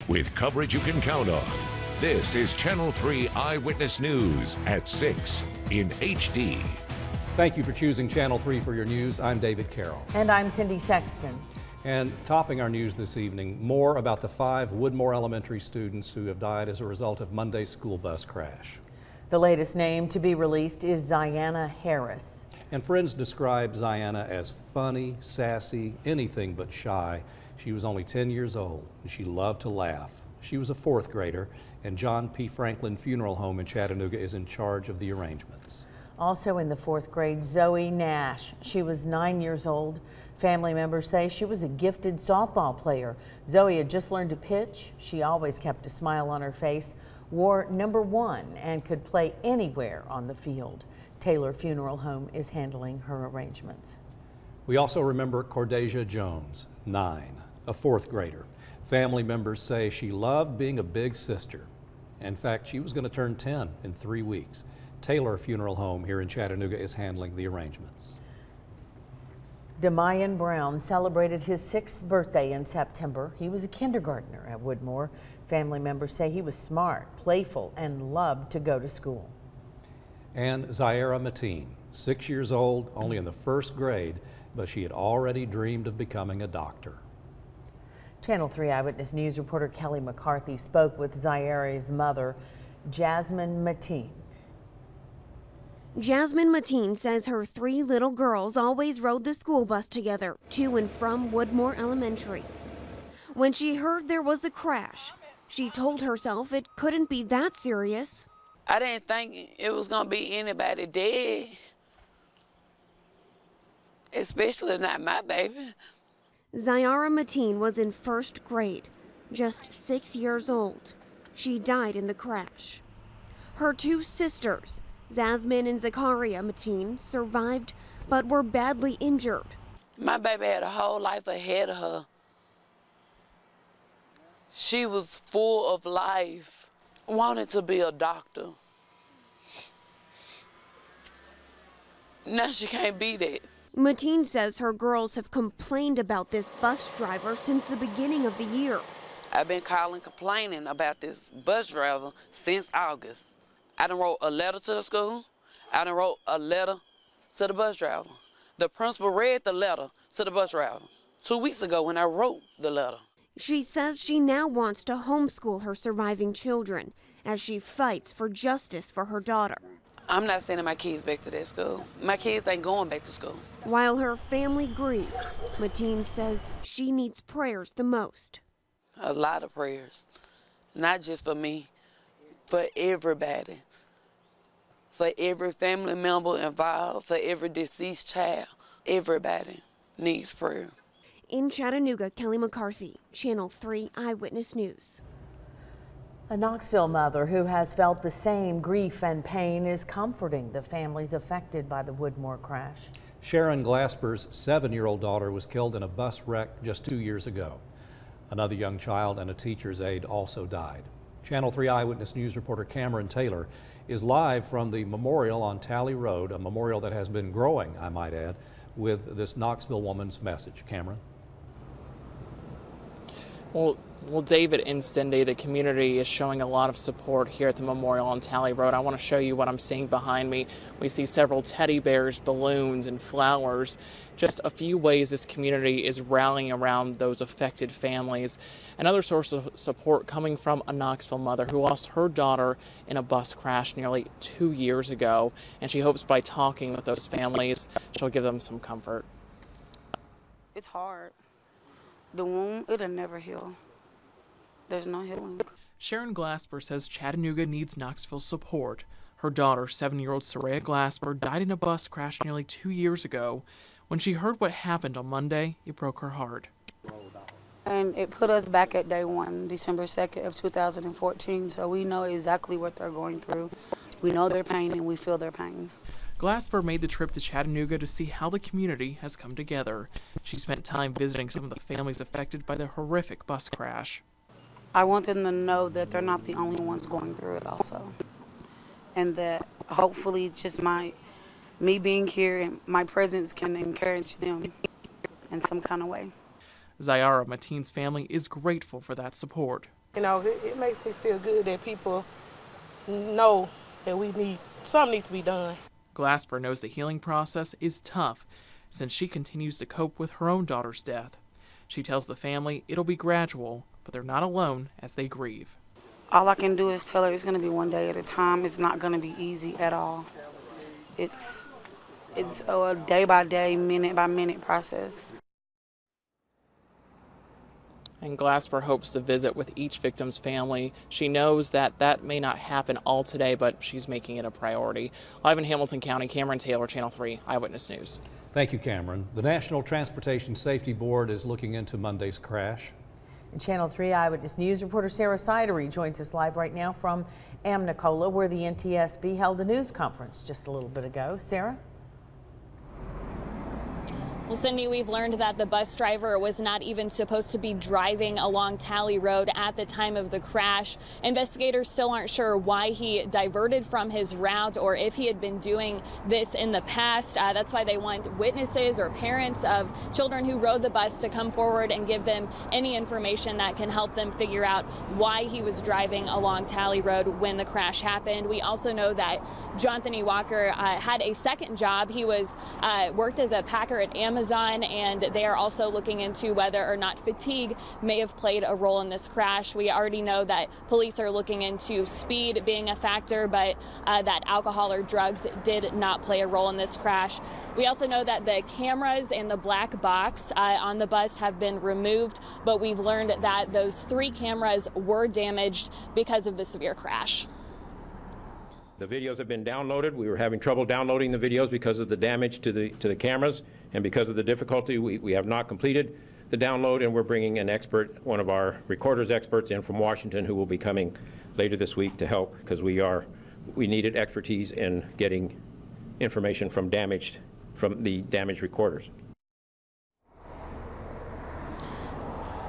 with coverage you can count on. This is Channel 3 Eyewitness News at 6 in HD. Thank you for choosing Channel 3 for your news. I'm David Carroll. And I'm Cindy Sexton. And topping our news this evening, more about the 5 Woodmore elementary students who have died as a result of Monday's school bus crash. The latest name to be released is Ziana Harris. And friends described Ziana as funny, sassy, anything but shy. She was only 10 years old and she loved to laugh. She was a 4th grader, and John P. Franklin Funeral Home in Chattanooga is in charge of the arrangements. Also in the 4th grade, Zoe Nash. She was 9 years old. Family members say she was a gifted softball player. Zoe had just learned to pitch. She always kept a smile on her face, wore number 1, and could play anywhere on the field. Taylor Funeral Home is handling her arrangements. We also remember Cordasia Jones, 9, a 4th grader. Family members say she loved being a big sister. In fact, she was going to turn 10 in 3 weeks. Taylor Funeral Home here in Chattanooga is handling the arrangements. Demayan Brown celebrated his 6th birthday in September. He was a kindergartner at Woodmore. Family members say he was smart, playful, and loved to go to school. And Zaira Mateen, 6 years old, only in the 1st grade, but she had already dreamed of becoming a doctor. Channel 3 Eyewitness News reporter Kelly McCarthy spoke with Zaira's mother, Jasmine Mateen. Jasmine Mateen says her 3 little girls always rode the school bus together to and from Woodmore Elementary. When she heard there was a crash, she told herself it couldn't be that serious. I didn't think it was going to be anybody dead, especially not my baby. Zaira Mateen was in 1st grade, just 6 years old. She died in the crash. Her 2 sisters, Zasmine and Zakaria Mateen, survived but were badly injured. My baby had a whole life ahead of her. She was full of life, wanted to be a doctor. Now she can't be that. Mateen says her girls have complained about this bus driver since the beginning of the year. I've been calling, complaining about this bus driver since August. I done wrote a letter to the school. I done wrote a letter to the bus driver. The principal read the letter to the bus driver 2 weeks ago when I wrote the letter. She says she now wants to homeschool her surviving children as she fights for justice for her daughter. I'm not sending my kids back to that school. My kids ain't going back to school. While her family grieves, Mateen says she needs prayers the most. A lot of prayers, not just for me, for everybody, for every family member involved, for every deceased child. Everybody needs prayer. In Chattanooga, Kelly McCarthy, Channel 3 Eyewitness News. A Knoxville mother who has felt the same grief and pain is comforting the families affected by the Woodmore crash. Sharon Glasper's 7-year-old daughter was killed in a bus wreck just 2 years ago. Another young child and a teacher's aide also died. Channel 3 Eyewitness News reporter Cameron Taylor is live from the memorial on Talley Road, a memorial that has been growing, I might add, with this Knoxville woman's message. Cameron? Well, David and Cindy, the community is showing a lot of support here at the memorial on Talley Road. I want to show you what I'm seeing behind me. We see several teddy bears, balloons, and flowers. Just a few ways this community is rallying around those affected families. Another source of support coming from a Knoxville mother who lost her daughter in a bus crash nearly 2 years ago, and she hopes by talking with those families, she'll give them some comfort. It's hard. The wound, it'll never heal. There's no healing. Sharon Glasper says Chattanooga needs Knoxville's support. Her daughter, 7-year-old Soraya Glasper, died in a bus crash nearly 2 years ago. When she heard what happened on Monday, it broke her heart. And it put us back at day 1, December 2nd of 2014, so we know exactly what they're going through. We know their pain and we feel their pain. Glasper made the trip to Chattanooga to see how the community has come together. She spent time visiting some of the families affected by the horrific bus crash. I want them to know that they're not the only ones going through it also. And that hopefully just me being here and my presence can encourage them in some kind of way. Zaira Mateen's family is grateful for that support. You know, it makes me feel good that people know that something needs to be done. Glasper knows the healing process is tough since she continues to cope with her own daughter's death. She tells the family it'll be gradual, but they're not alone as they grieve. All I can do is tell her it's going to be one day at a time. It's not going to be easy at all. It's a day-by-day, minute-by-minute process. And Glasper hopes to visit with each victim's family. She knows that may not happen all today, but she's making it a priority. Live in Hamilton County, Cameron Taylor, Channel 3 Eyewitness News. Thank you, Cameron. The National Transportation Safety Board is looking into Monday's crash. And Channel 3 Eyewitness News reporter Sarah Sidery joins us live right now from Amnicola, where the NTSB held a news conference just a little bit ago. Sarah? Well, Cindy, we've learned that the bus driver was not even supposed to be driving along Talley Road at the time of the crash. Investigators still aren't sure why he diverted from his route or if he had been doing this in the past. That's why they want witnesses or parents of children who rode the bus to come forward and give them any information that can help them figure out why he was driving along Talley Road when the crash happened. We also know that Jonathan Walker had a second job. He worked as a packer at Amazon, and they are also looking into whether or not fatigue may have played a role in this crash. We already know that police are looking into speed being a factor, but that alcohol or drugs did not play a role in this crash. We also know that the cameras and the black box on the bus have been removed, but we've learned that those 3 cameras were damaged because of the severe crash. The videos have been downloaded. We were having trouble downloading the videos because of the damage to the cameras, and because of the difficulty, we have not completed the download, and we're bringing an expert, one of our recorders experts in from Washington, who will be coming later this week to help, because we needed expertise in getting information from the damaged recorders.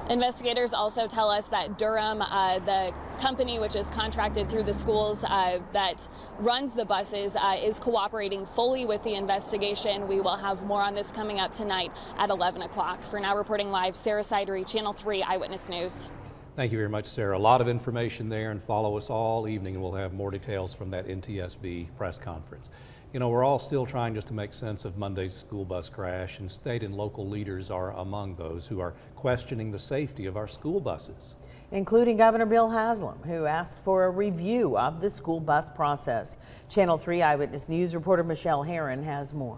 Investigators also tell us that Durham, the company which is contracted through the schools that runs the buses, is cooperating fully with the investigation. We will have more on this coming up tonight at 11 o'clock. For now, reporting live, Sarah Sidery, Channel 3 Eyewitness News. Thank you very much, Sarah. A lot of information there, and follow us all evening, and we'll have more details from that NTSB press conference. You know, we're all still trying just to make sense of Monday's school bus crash, and state and local leaders are among those who are questioning the safety of our school buses, including Governor Bill Haslam, who asked for a review of the school bus process. Channel 3 Eyewitness News reporter Michelle Herron has more.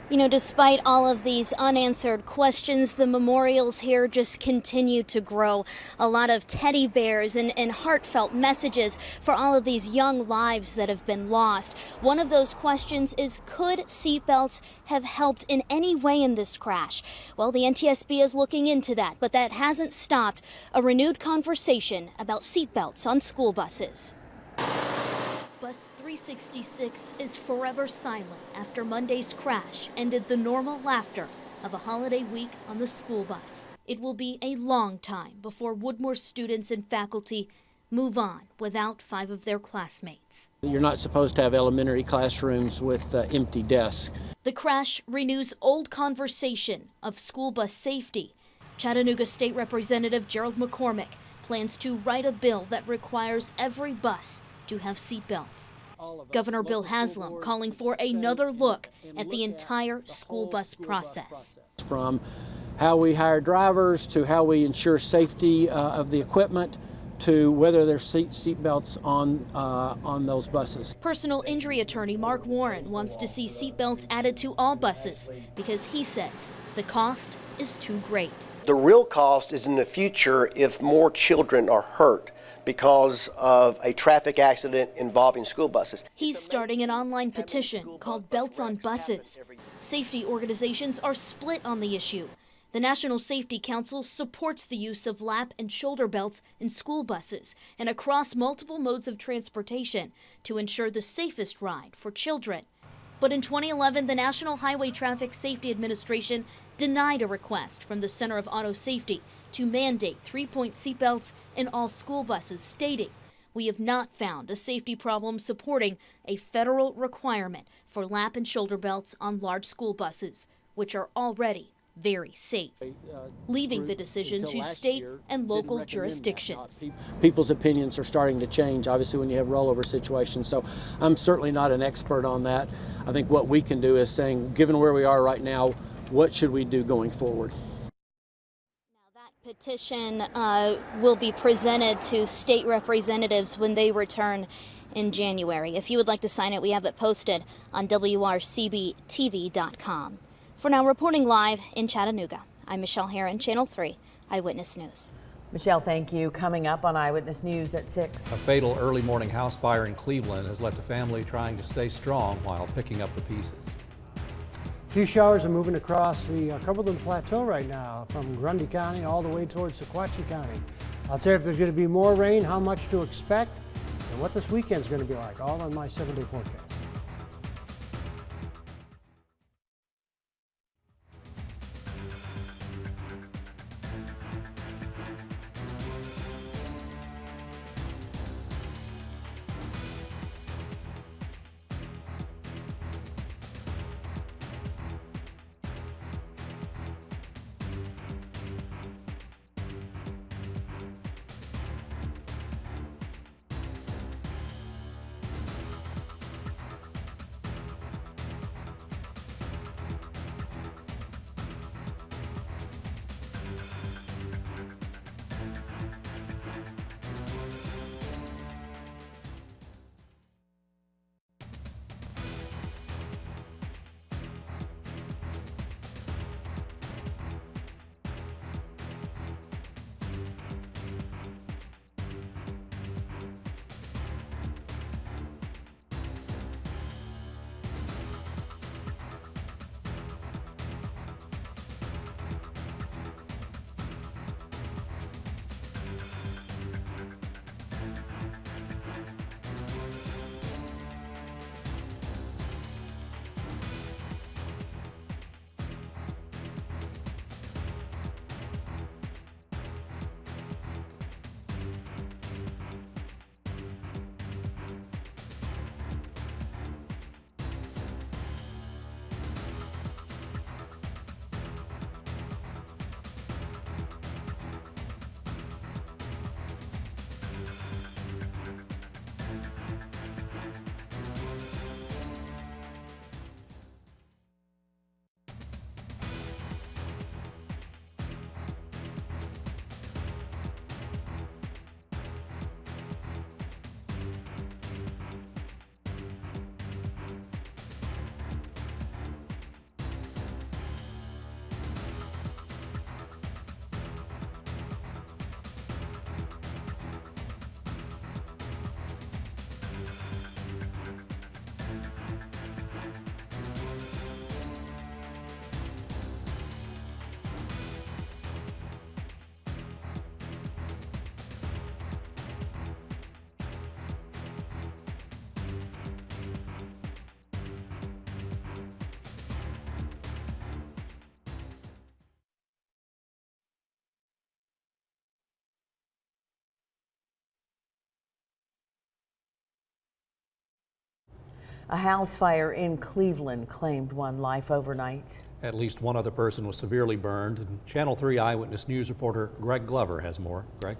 You know, despite all of these unanswered questions, the memorials here just continue to grow. A lot of teddy bears and heartfelt messages for all of these young lives that have been lost. One of those questions is, could seatbelts have helped in any way in this crash? Well, the NTSB is looking into that, but that hasn't stopped a renewed conversation about seatbelts on school buses. Bus 366 is forever silent after Monday's crash ended the normal laughter of a holiday week on the school bus. It will be a long time before Woodmore students and faculty move on without 5 of their classmates. You're not supposed to have elementary classrooms with empty desks. The crash renews old conversation of school bus safety. Chattanooga State Representative Gerald McCormick plans to write a bill that requires every bus to have seatbelts. Governor Bill Haslam calling for another look at the entire school bus process. From how we hire drivers to how we ensure safety of the equipment to whether there's seatbelts on those buses. Personal injury attorney Mark Warren wants to see seatbelts added to all buses because he says the cost is too great. The real cost is in the future if more children are hurt because of a traffic accident involving school buses. He's starting an online petition called Belts on Buses. Safety organizations are split on the issue. The National Safety Council supports the use of lap and shoulder belts in school buses and across multiple modes of transportation to ensure the safest ride for children. But in 2011, the National Highway Traffic Safety Administration denied a request from the Center of Auto Safety to mandate 3-point seatbelts in all school buses, stating, "We have not found a safety problem supporting a federal requirement for lap and shoulder belts on large school buses, which are already very safe, leaving the decision to state and local jurisdictions. People's opinions are starting to change, obviously, when you have rollover situations. So I'm certainly not an expert on that. I think what we can do is saying, given where we are right now, what should we do going forward? Petition will be presented to state representatives when they return in January. If you would like to sign it, we have it posted on WRCBTV.com. For now, reporting live in Chattanooga, I'm Michelle Herron, Channel 3 Eyewitness News. Michelle, thank you. Coming up on Eyewitness News at 6. A fatal early morning house fire in Cleveland has left a family trying to stay strong while picking up the pieces. A few showers are moving across the Cumberland Plateau right now, from Grundy County all the way towards Sequatchie County. I'll tell you if there's going to be more rain, how much to expect, and what this weekend's going to be like, all on my 7-day forecast. A house fire in Cleveland claimed one life overnight. At least one other person was severely burned, and Channel 3 Eyewitness News reporter Greg Glover has more. Greg?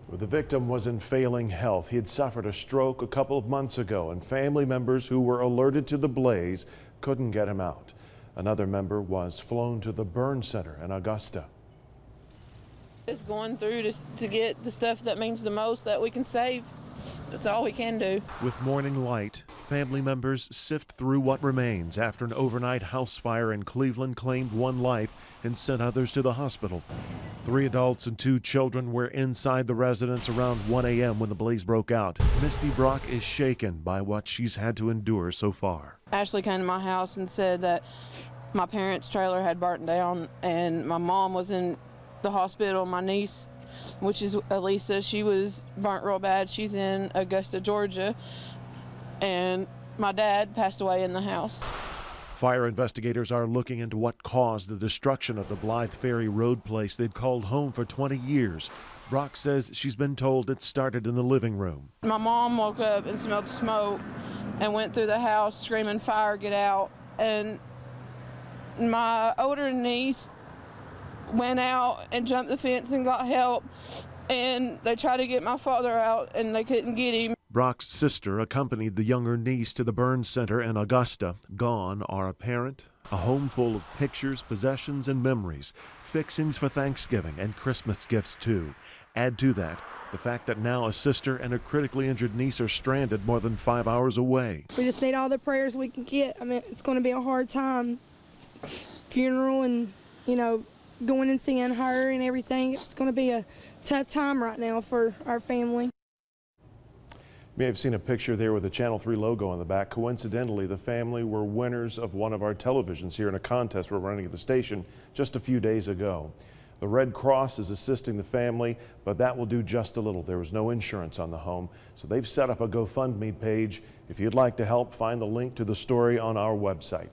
Well, the victim was in failing health. He had suffered a stroke a couple of months ago, and family members who were alerted to the blaze couldn't get him out. Another member was flown to the burn center in Augusta. Just going through to get the stuff that means the most that we can save. That's all we can do. With morning light, family members sift through what remains after an overnight house fire in Cleveland claimed one life and sent others to the hospital. 3 adults and 2 children were inside the residence around 1 a.m. when the blaze broke out. Misty Brock is shaken by what she's had to endure so far. Ashley came to my house and said that my parents' trailer had burnt down and my mom was in the hospital. My niece, which is Elisa, she was burnt real bad. She's in Augusta, Georgia. And my dad passed away in the house. Fire investigators are looking into what caused the destruction of the Blythe Ferry Road place they'd called home for 20 years. Brock says she's been told it started in the living room. My mom woke up and smelled smoke and went through the house screaming, "Fire, get out." And my older niece went out and jumped the fence and got help, and they tried to get my father out and they couldn't get him. Brock's sister accompanied the younger niece to the burn center in Augusta. Gone are a parent, a home full of pictures, possessions, and memories, fixings for Thanksgiving and Christmas gifts too. Add to that the fact that now a sister and a critically injured niece are stranded more than 5 hours away. We just need all the prayers we can get. I mean, it's going to be a hard time. Funeral and, you know, going and seeing her and everything. It's going to be a tough time right now for our family. You may have seen a picture there with the Channel 3 logo on the back. Coincidentally, the family were winners of one of our televisions here in a contest we're running at the station just a few days ago. The Red Cross is assisting the family, but that will do just a little. There was no insurance on the home, so they've set up a GoFundMe page. If you'd like to help, find the link to the story on our website.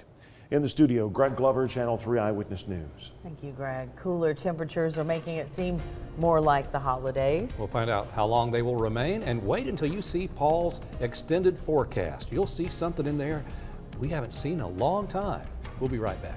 In the studio, Greg Glover, Channel 3 Eyewitness News. Thank you, Greg. Cooler temperatures are making it seem more like the holidays. We'll find out how long they will remain, and wait until you see Paul's extended forecast. You'll see something in there we haven't seen in a long time. We'll be right back.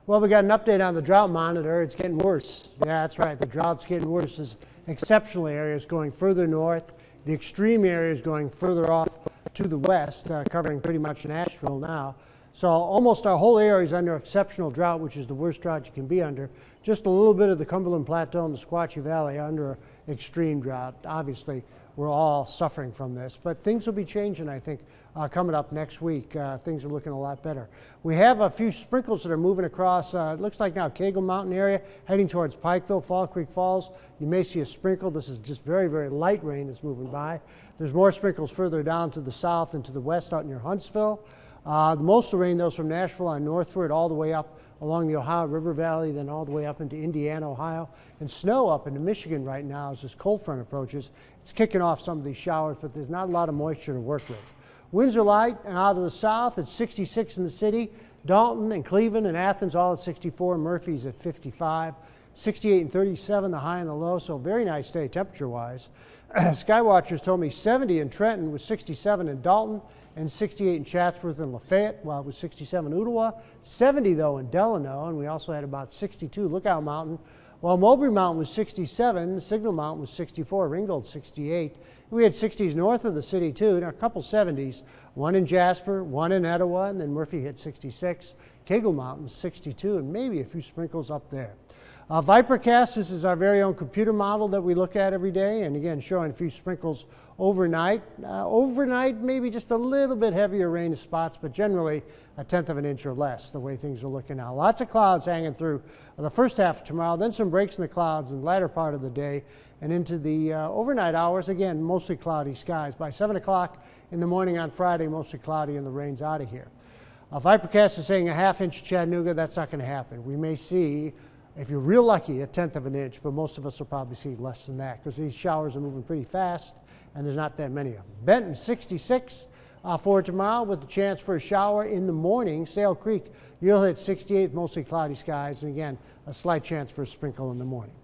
Well, we got an update on the drought monitor. It's getting worse. Yeah, that's right. The drought's getting worse. This exceptional area is going further north. The extreme area is going further off to the west, covering pretty much Nashville now. So almost our whole area is under exceptional drought, which is the worst drought you can be under. Just a little bit of the Cumberland Plateau and the Sequatchie Valley are under extreme drought. Obviously, we're all suffering from this, but things will be changing, I think, coming up next week. Things are looking a lot better. We have a few sprinkles that are moving across, it looks like now Cagle Mountain area, heading towards Pikeville, Fall Creek Falls. You may see a sprinkle. This is just very, very light rain that's moving by. There's more sprinkles further down to the south and to the west out near Huntsville. The most of the rain, though, is from Nashville on northward all the way up along the Ohio River Valley, then all the way up into Indiana, Ohio, and snow up into Michigan right now as this cold front approaches. It's kicking off some of these showers, but there's not a lot of moisture to work with. Winds are light and out of the south. It's 66 in the city. Dalton and Cleveland and Athens all at 64. Murphy's at 55. 68 and 37, the high and the low, so very nice day temperature-wise. Skywatchers told me 70 in Trenton with 67 in Dalton and 68 in Chatsworth and Lafayette, while it was 67 in Ottawa. 70, though, in Delano, and we also had about 62 Lookout Mountain, while Mulberry Mountain was 67, Signal Mountain was 64, Ringgold 68. We had 60s north of the city, too, and a couple 70s, one in Jasper, one in Etowah, and then Murphy hit 66. Kegel Mountain 62, and maybe a few sprinkles up there. Vipercast, this is our very own computer model that we look at every day, and again showing a few sprinkles overnight. Overnight, maybe just a little bit heavier rain spots, but generally a 1/10 of an inch or less, the way things are looking now. Lots of clouds hanging through the first half of tomorrow, then some breaks in the clouds in the latter part of the day and into the overnight hours. Again, mostly cloudy skies. By 7 o'clock in the morning on Friday, mostly cloudy and the rain's out of here. Vipercast is saying a 1/2 inch Chattanooga. That's not going to happen. We may see, if you're real lucky, a 1/10 of an inch, but most of us will probably see less than that because these showers are moving pretty fast and there's not that many of them. Benton 66 for tomorrow with the chance for a shower in the morning. Sale Creek, you'll hit 68, mostly cloudy skies, and again, a slight chance for a sprinkle in the morning.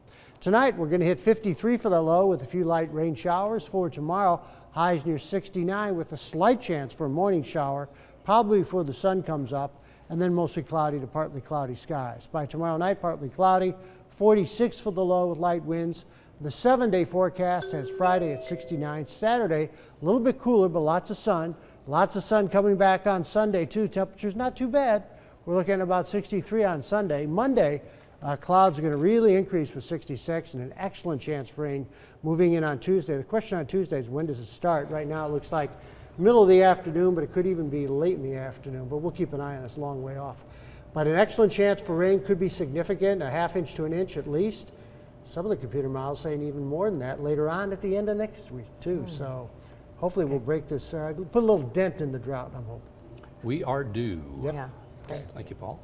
Tonight, we're going to hit 53 for the low with a few light rain showers. For tomorrow, highs near 69 with a slight chance for a morning shower, probably before the sun comes up, and then mostly cloudy to partly cloudy skies. By tomorrow night, partly cloudy, 46 for the low with light winds. The 7-day forecast has Friday at 69. Saturday, a little bit cooler, but lots of sun. Lots of sun coming back on Sunday, too. Temperatures not too bad. We're looking at about 63 on Sunday. Monday, clouds are going to really increase with 66 and an excellent chance for rain moving in on Tuesday. The question on Tuesday is, when does it start? Right now, it looks like middle of the afternoon, but it could even be late in the afternoon, but we'll keep an eye on this, a long way off. But an excellent chance for rain, could be significant, a 1/2 inch to an inch at least. Some of the computer models saying even more than that later on at the end of next week too. So hopefully we'll break this, put a little dent in the drought, I'm hoping. We are due. Yep. Yeah. Thank you, Paul.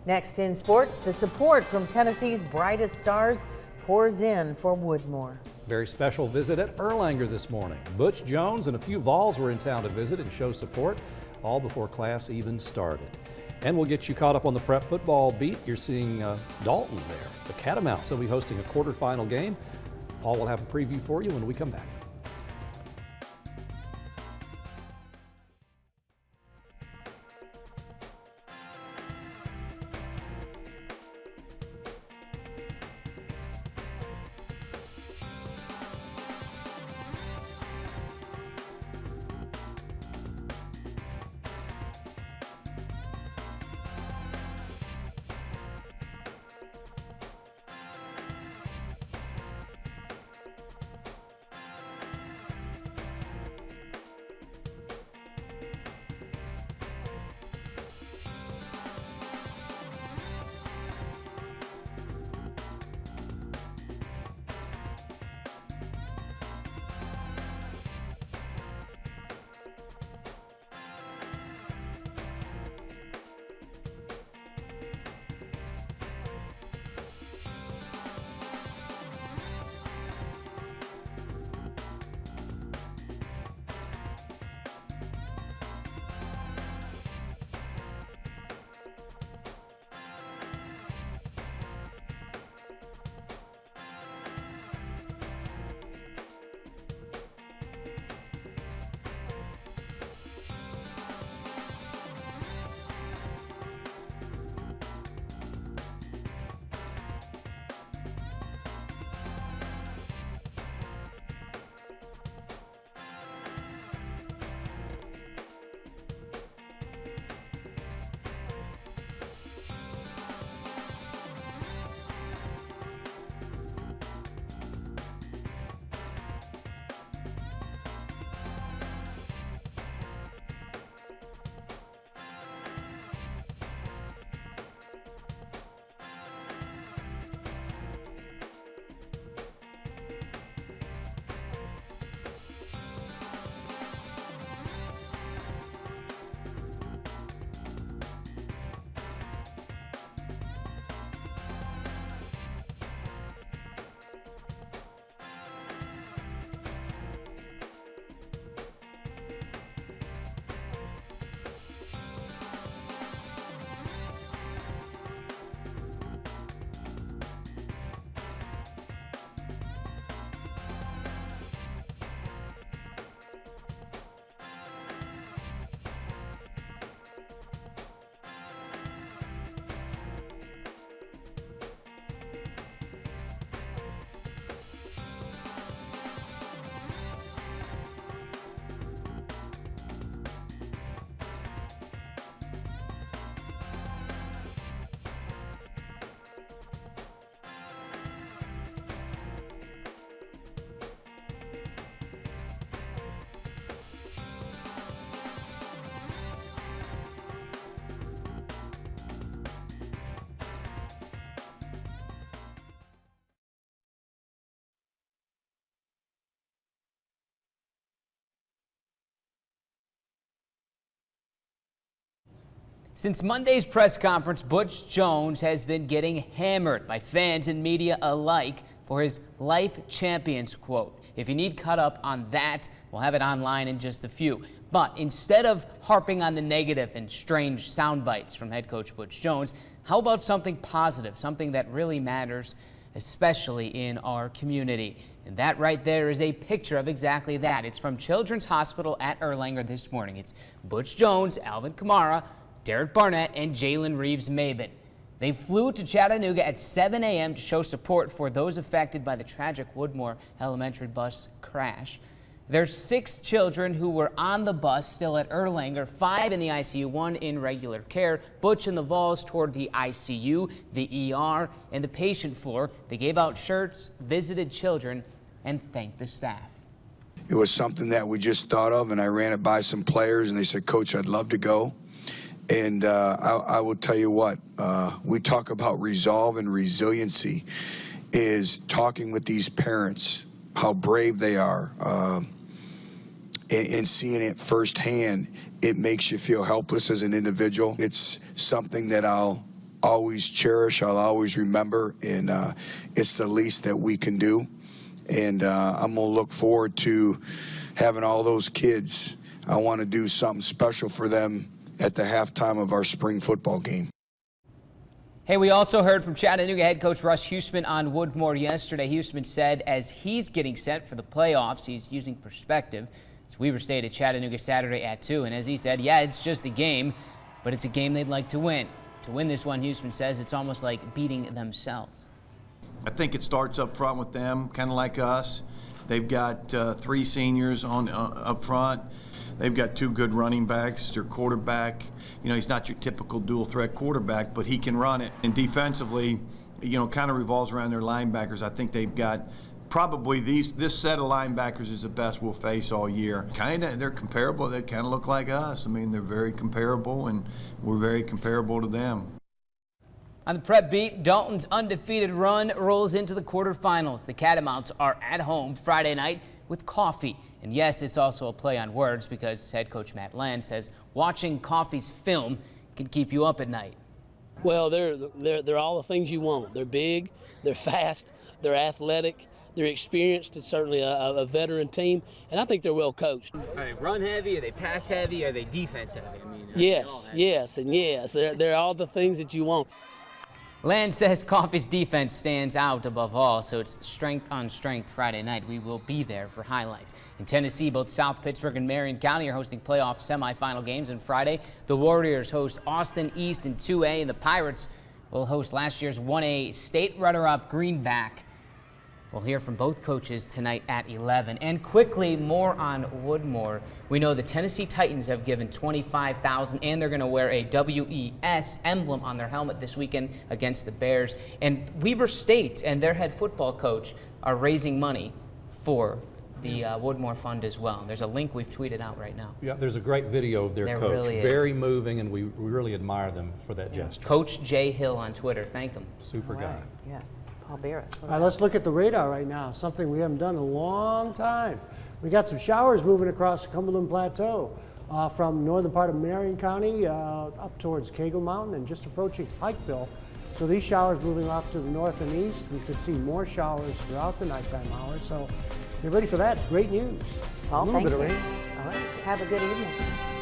Next in sports, the support from Tennessee's brightest stars pours in for Woodmore. Very special visit at Erlanger this morning. Butch Jones and a few Vols were in town to visit and show support, all before class even started. And we'll get you caught up on the prep football beat. You're seeing Dalton there. The Catamounts will be hosting a quarterfinal game. Paul will have a preview for you when we come back. Since Monday's press conference, Butch Jones has been getting hammered by fans and media alike for his life champions quote. If you need caught up on that, we'll have it online in just a few. But instead of harping on the negative and strange sound bites from head coach Butch Jones, how about something positive, something that really matters, especially in our community? And that right there is a picture of exactly that. It's from Children's Hospital at Erlanger this morning. It's Butch Jones, Alvin Kamara, Derek Barnett, and Jalen Reeves-Maybin. They flew to Chattanooga at 7 a.m. to show support for those affected by the tragic Woodmore elementary bus crash. There's 6 children who were on the bus still at Erlanger, 5 in the ICU, 1 in regular care. Butch and the Vols toured the ICU, the ER, and the patient floor. They gave out shirts, visited children, and thanked the staff. It was something that we just thought of, and I ran it by some players, and they said, "Coach, I'd love to go." And I will tell you what, we talk about resolve and resiliency, is talking with these parents, how brave they are, and seeing it firsthand. It makes you feel helpless as an individual. It's something that I'll always cherish, I'll always remember, and it's the least that we can do. And I'm gonna look forward to having all those kids. I want to do something special for them at the halftime of our spring football game. Hey, we also heard from Chattanooga head coach Russ Huesman on Woodmore yesterday. Huesman said as he's getting set for the playoffs, he's using perspective. So Weber stayed at Chattanooga Saturday at 2, and as he said, yeah, it's just a game, but it's a game they'd like to win. To win this one, Huesman says, it's almost like beating themselves. I think it starts up front with them, kind of like us. They've got 3 seniors on up front. They've got 2 good running backs. Their quarterback, you know, he's not your typical dual threat quarterback, but he can run it. And defensively, you know, kind of revolves around their linebackers. I think they've got probably this set of linebackers is the best we'll face all year. They're comparable. They kind of look like us. I mean, they're very comparable, and we're very comparable to them. On the prep beat, Dalton's undefeated run rolls into the quarterfinals. The Catamounts are at home Friday night with Coffee. And yes, it's also a play on words because head coach Matt Land says watching Coffee's film can keep you up at night. Well, they're all the things you want. They're big, they're fast, they're athletic, they're experienced. It's certainly a veteran team, and I think they're well coached. Are they run heavy? Are they pass heavy? Are they defense heavy? I mean, yes, and yes. They're all the things that you want. Land says Coffee's defense stands out above all, so it's strength on strength Friday night. We will be there for highlights. In Tennessee, both South Pittsburgh and Marion County are hosting playoff semifinal games, and Friday, the Warriors host Austin East in 2A, and the Pirates will host last year's 1A state runner-up Greenback. We'll hear from both coaches tonight at 11. And quickly, more on Woodmore. We know the Tennessee Titans have given $25,000, and they're going to wear a WES emblem on their helmet this weekend against the Bears. And Weber State and their head football coach are raising money for the Woodmore Fund as well. There's a link we've tweeted out right now. Yeah, there's a great video of their coach. Really very moving, and we really admire them for that gesture. Coach Jay Hill on Twitter. Thank him. Super guy. Yes. Paul Barris. All right, let's look at the radar right now, something we haven't done in a long time. We got some showers moving across the Cumberland Plateau from northern part of Marion County up towards Cagle Mountain and just approaching Pikeville. So these showers moving off to the north and east. We could see more showers throughout the nighttime hours. So get ready for that. It's great news. Paul, a little thank bit of you. rain. All right. Have a good evening.